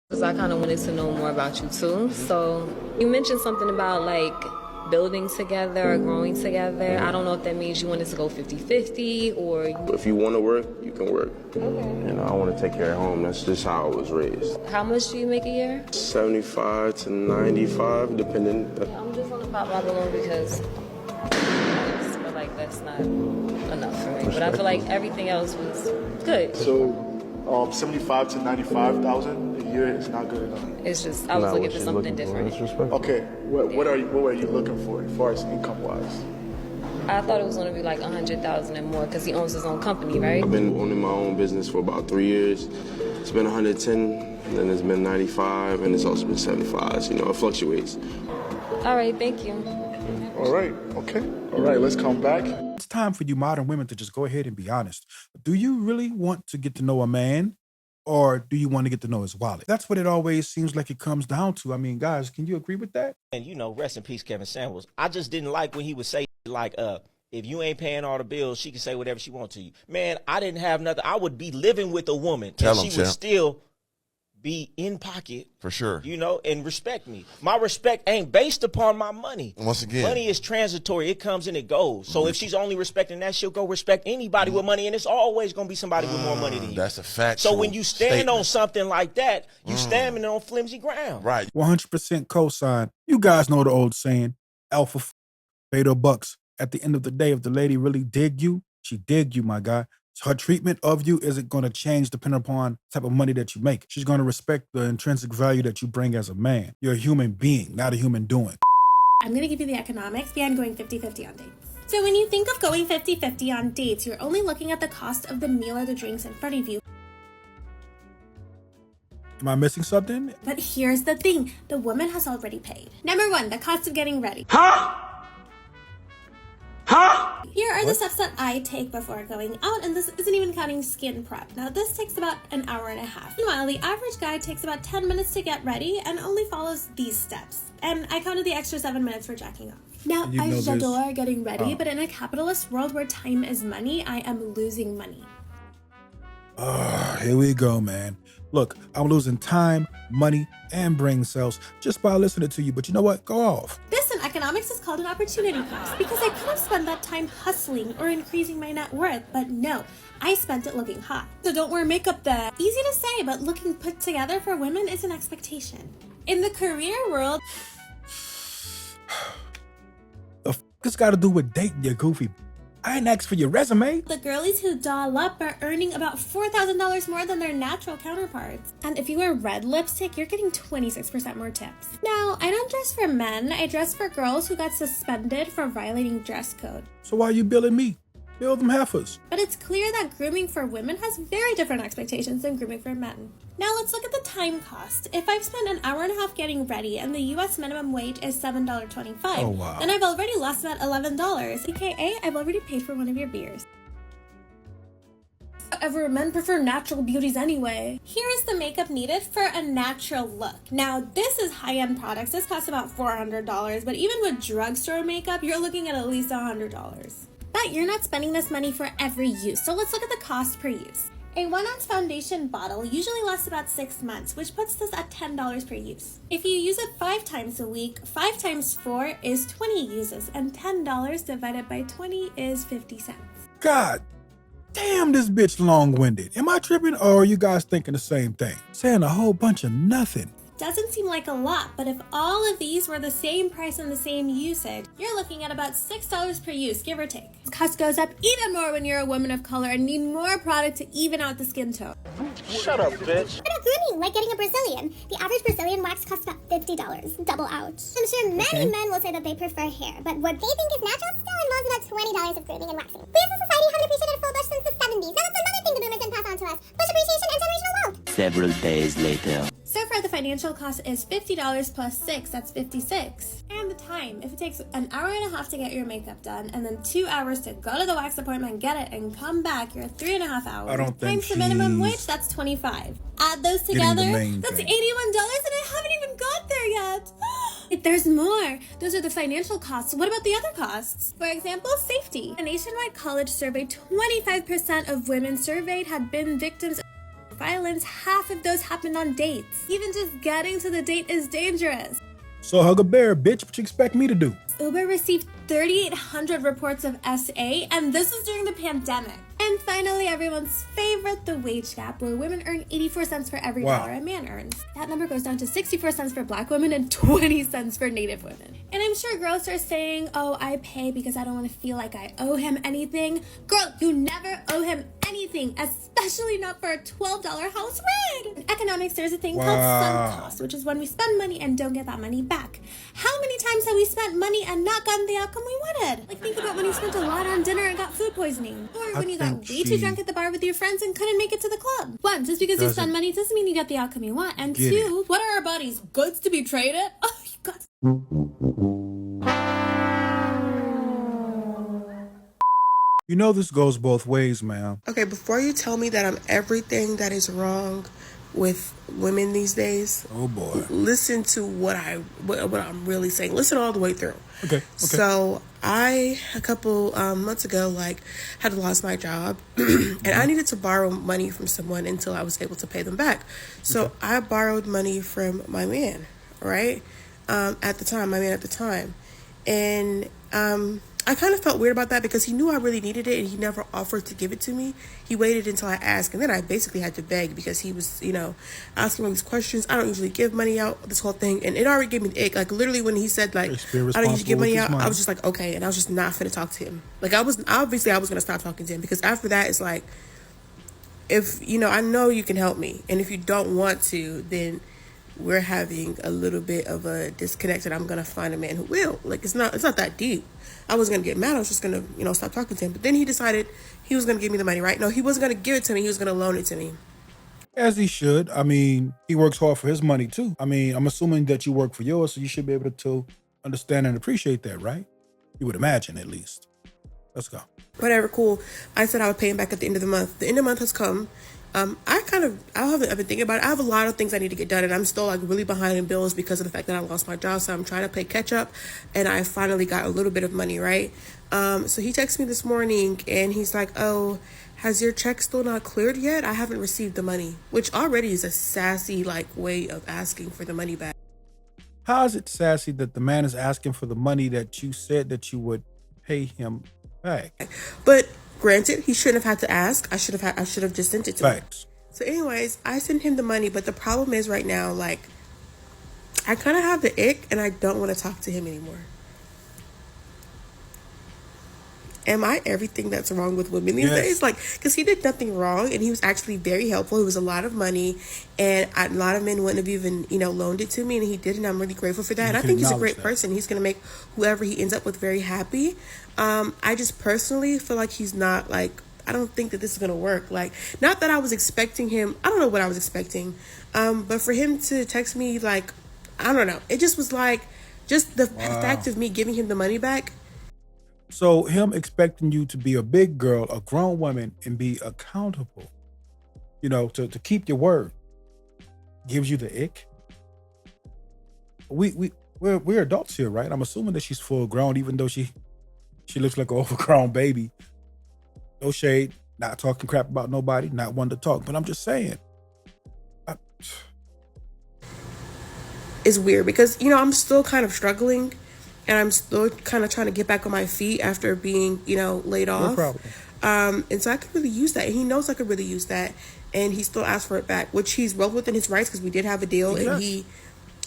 Because I kind of wanted to know more about you too. So you mentioned something about like building together or growing together. I don't know if that means you wanted to go 50-50 or... If you want to work, you can work. Okay. You know, I want to take care of home. That's just how I was raised. How much do you make a year? 75 to 95, depending. I'm just gonna pop my balloon because I just feel like that's not enough for me. But I feel like everything else was good. So 75 to 95,000 a year is not good enough. It's just, I was looking for something different. Okay, what were you looking for as far as income wise? I thought it was gonna be like 100,000 and more because he owns his own company, right? I've been owning my own business for about 3 years. It's been 110, then it's been 95, and it's also been 75. So, you know, it fluctuates. All right, thank you. All right, okay. All right, let's come back. It's time for you modern women to just go ahead and be honest. Do you really want to get to know a man, or do you want to get to know his wallet? That's what it always seems like it comes down to. I mean, guys, can you agree with that? And, you know, rest in peace, Kevin Samuels. I just didn't like when he would say, like, if you ain't paying all the bills, she can say whatever she wants to you. Man, I didn't have nothing. I would be living with a woman, and she would still be in pocket. For sure. You know, and respect me. My respect ain't based upon my money. Once again, money is transitory. It comes and it goes. So if she's only respecting that, she'll go respect anybody with money, and it's always going to be somebody with more money than you. That's a fact. So when you stand on something like that, you standing on flimsy ground. Right. 100% cosign. You guys know the old saying, alpha, beta bucks. At the end of the day, if the lady really dig you, she dig you, my guy. Her treatment of you isn't going to change depending upon the type of money that you make. She's going to respect the intrinsic value that you bring as a man. You're a human being, not a human doing. I'm going to give you the economics behind going 50-50 on dates. So when you think of going 50-50 on dates, you're only looking at the cost of the meal or the drinks in front of you. Am I missing something? But here's the thing. The woman has already paid. Number 1, the cost of getting ready. Here are the steps that I take before going out, and this isn't even counting skin prep. Now, this takes about an hour and a half. Meanwhile, the average guy takes about 10 minutes to get ready and only follows these steps. And I counted the extra 7 minutes for jacking off. Now, I adore getting ready, but in a capitalist world where time is money, I am losing money. Here we go, man. Look, I'm losing time, money, and brain cells just by listening to you. But you know what? Go off. This in economics is called an opportunity cost because I could have spent that time hustling or increasing my net worth, but no, I spent it looking hot. So don't wear makeup then. Easy to say, but looking put together for women is an expectation. In the career world, The f this got to do with dating, you goofy. I ain't asked for your resume. the girlies who doll up are earning about $4,000 more than their natural counterparts. And if you wear red lipstick, you're getting 26% more tips. Now, I don't dress for men, I dress for girls who got suspended for violating dress code. So why are you billing me? Bill them heifers. But it's clear that grooming for women has very different expectations than grooming for men. Now let's look at the time cost. If I've spent an hour and a half getting ready and the US minimum wage is $7.25, then I've already lost about $11, aka I've already paid for one of your beers. However, men prefer natural beauties anyway. Here is the makeup needed for a natural look. Now, this is high-end products. This costs about $400, but even with drugstore makeup, you're looking at least $100. But you're not spending this money for every use, so let's look at the cost per use. A 1-ounce foundation bottle usually lasts about 6 months, which puts this at $10 per use. If you use it 5 times a week, 5 times 4 is 20 uses, and $10 divided by 20 is 50 cents. God damn, this bitch long-winded. Am I tripping, or are you guys thinking the same thing? Saying a whole bunch of nothing. Doesn't seem like a lot, but if all of these were the same price and the same usage, you're looking at about $6 per use, give or take. Cost goes up even more when you're a woman of color and need more product to even out the skin tone. Shut up, bitch. What about grooming, like getting a Brazilian? The average Brazilian wax costs about $50, double out. I'm sure many men will say that they prefer hair, but what they think is natural still involves about $20 of grooming and waxing. We as a society haven't appreciated full bush since the 70s. Now that's another thing the boomers didn't pass on to us. Bush appreciation and generational wealth. Several days later. So far, the financial cost is $50 plus 6, that's $56. And the time, if it takes an hour and a half to get your makeup done, and then 2 hours to go to the wax appointment, get it, and come back, you're 3.5 hours. I don't think Times the minimum wage, that's $25. Add those together, that's $81, and I haven't even got there yet. There's more. Those are the financial costs. What about the other costs? For example, safety. A nationwide college survey, 25% of women surveyed had been victims of violence, half of those happened on dates. Even just getting to the date is dangerous. So hug a bear, bitch. What you expect me to do? Uber received 3,800 reports of SA, and this was during the pandemic. And finally, everyone's favorite, the wage gap, where women earn 84 cents for every dollar a man earns. That number goes down to 64 cents for Black women and 20 cents for Native women. And I'm sure girls are saying, oh, I pay because I don't want to feel like I owe him anything. Girl, you never owe him anything, especially not for a $12 house rent. In economics, there's a thing called sunk cost, which is when we spend money and don't get that money back. How many times have we spent money and not gotten the outcome we wanted? Like, think about when you spent a lot on dinner and got food poisoning. Or when you got way too drunk at the bar with your friends and couldn't make it to the club. One, just because you spend money doesn't mean you get the outcome you want. And two, what are our bodies? Goods to be traded? Oh, you got... You know this goes both ways, man. Okay, before you tell me that I'm everything that is wrong with women these days, oh boy, listen to what I'm really saying. Listen all the way through. Okay. So I, a couple months ago, had lost my job, and I needed to borrow money from someone until I was able to pay them back. So I borrowed money from my man, right? At the time, and I kind of felt weird about that because he knew I really needed it and he never offered to give it to me. He waited until I asked, and then I basically had to beg because he was, asking all these questions. I don't usually give money out, this whole thing, and it already gave me the ick. Like, literally when he said, I don't usually give money out, I was just like, okay, and I was just not finna talk to him. Like, I was gonna stop talking to him because after that, it's like, if, I know you can help me, and if you don't want to, then we're having a little bit of a disconnect, and I'm gonna find a man who will. Like, it's not that deep. I wasn't gonna get mad. I was just gonna, stop talking to him. But then he decided he was gonna give me the money, right? No, he wasn't gonna give it to me. He was gonna loan it to me. As he should. I mean, he works hard for his money too. I mean, I'm assuming that you work for yours, so you should be able to understand and appreciate that, right? You would imagine, at least. Let's go. Whatever, cool. I said I would pay him back at the end of the month. The end of the month has come. I've been thinking about it. I have a lot of things I need to get done, and I'm still really behind in bills because of the fact that I lost my job. So I'm trying to play catch up, and I finally got a little bit of money, right? So he texted me this morning, and he's like, "Oh, has your check still not cleared yet? I haven't received the money," which already is a sassy way of asking for the money back. How is it sassy that the man is asking for the money that you said that you would pay him back? But granted, he shouldn't have had to ask. I should have just sent it to him. So anyways, I sent him the money, but the problem is right now, I kind of have the ick and I don't want to talk to him anymore. Am I everything that's wrong with women these days? Because he did nothing wrong and he was actually very helpful. It was a lot of money and a lot of men wouldn't have even, loaned it to me, and he did, and I'm really grateful for that. And I think he's a great person. He's going to make whoever he ends up with very happy. I just personally feel like he's not, I don't think that this is going to work. Not that I was expecting him. I don't know what I was expecting. But for him to text me, I don't know. It just was just the fact of me giving him the money back. So him expecting you to be a big girl, a grown woman, and be accountable, to keep your word, gives you the ick. We're adults here, right? I'm assuming that she's full grown, even though she looks like an overgrown baby. No shade, not talking crap about nobody, not one to talk, but I'm just saying. It's weird because, I'm still kind of struggling. And I'm still kind of trying to get back on my feet after being, laid off. No problem. And so I could really use that. And he knows I could really use that. And he still asked for it back, which he's well within his rights because we did have a deal. Exactly. And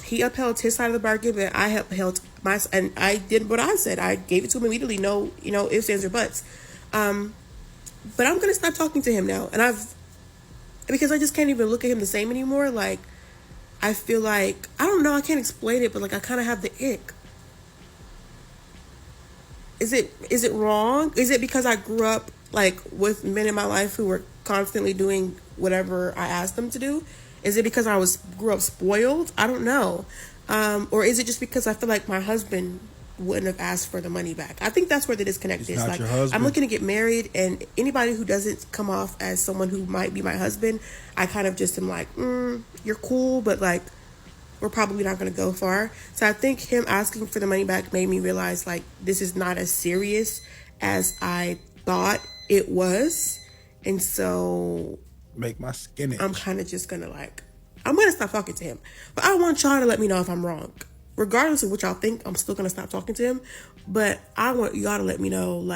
he upheld his side of the bargain, but I upheld my, and I did what I said. I gave it to him immediately. No, ifs, ands, or buts. But I'm going to stop talking to him now. And because I just can't even look at him the same anymore. I feel I don't know, I can't explain it, but I kind of have the ick. Is it wrong? Is it because I grew up with men in my life who were constantly doing whatever I asked them to do? Is it because I grew up spoiled? I don't know. Or is it just because I feel like my husband wouldn't have asked for the money back? I think that's where the disconnect is. Not your husband. I'm looking to get married, and anybody who doesn't come off as someone who might be my husband, I kind of just am you're cool, but we're probably not going to go far. So I think him asking for the money back made me realize this is not as serious as I thought it was. And so Make my skin itch. I'm kind of just gonna I'm gonna stop talking to him. But I want y'all to let me know if I'm wrong. Regardless of what y'all think, I'm still gonna stop talking to him. But I want y'all to let me know,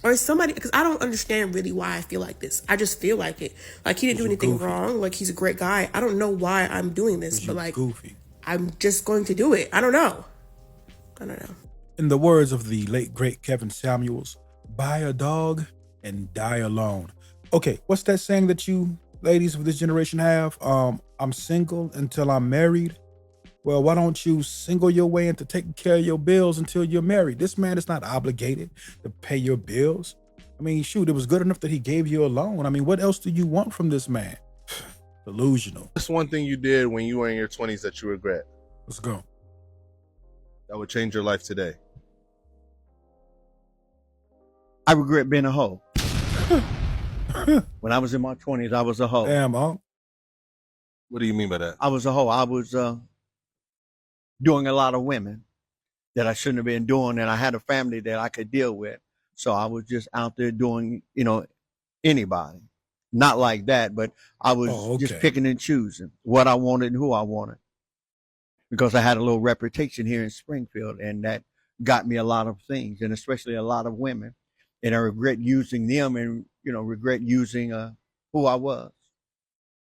or somebody, because I don't understand really why I feel like this. I just feel like it. Like, he didn't do anything wrong. Like, he's a great guy. I don't know why I'm doing this, but goofy. I'm just going to do it. I don't know. In the words of the late great Kevin Samuels, buy a dog and die alone. Okay, what's that saying that you ladies of this generation have? I'm single until I'm married. Well, why don't you single your way into taking care of your bills until you're married? This man is not obligated to pay your bills. I mean, shoot, it was good enough that he gave you a loan. I mean, what else do you want from this man? Delusional. What's one thing you did when you were in your 20s that you regret? Let's go. That would change your life today. I regret being a hoe. When I was in my 20s, I was a hoe. Damn, huh? What do you mean by that? I was a hoe. I was doing a lot of women that I shouldn't have been doing, and I had a family that I could deal with. So I was just out there doing, anybody. Not like that, but I was just picking and choosing what I wanted and who I wanted. Because I had a little reputation here in Springfield, and that got me a lot of things, and especially a lot of women. And I regret using them and, regret using who I was.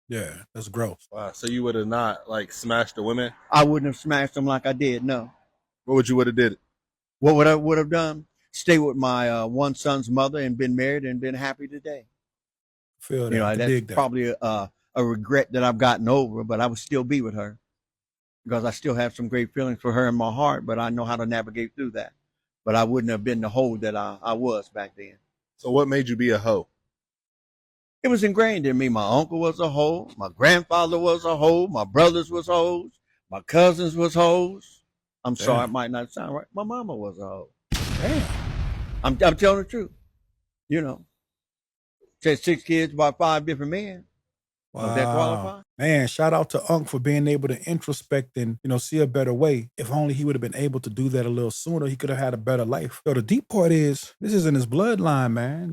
Yeah, that's gross. Wow, so you would have not, smashed the women? I wouldn't have smashed them like I did, no. What would you would have did? What would I have done? Stay with my one son's mother and been married and been happy today. Feel that. That's probably a regret that I've gotten over, but I would still be with her because I still have some great feelings for her in my heart, but I know how to navigate through that. But I wouldn't have been the hoe that I was back then. So what made you be a hoe? It was ingrained in me. My uncle was a hoe. My grandfather was a hoe. My brothers was hoes. My cousins was hoes. I'm sorry, it might not sound right. My mama was a hoe. Damn. I'm telling the truth. Said 6 kids by 5 different men. Wow. Does that qualify? Man, shout out to Unc for being able to introspect and, see a better way. If only he would have been able to do that a little sooner, he could have had a better life. So the deep part is, this is in his bloodline, man.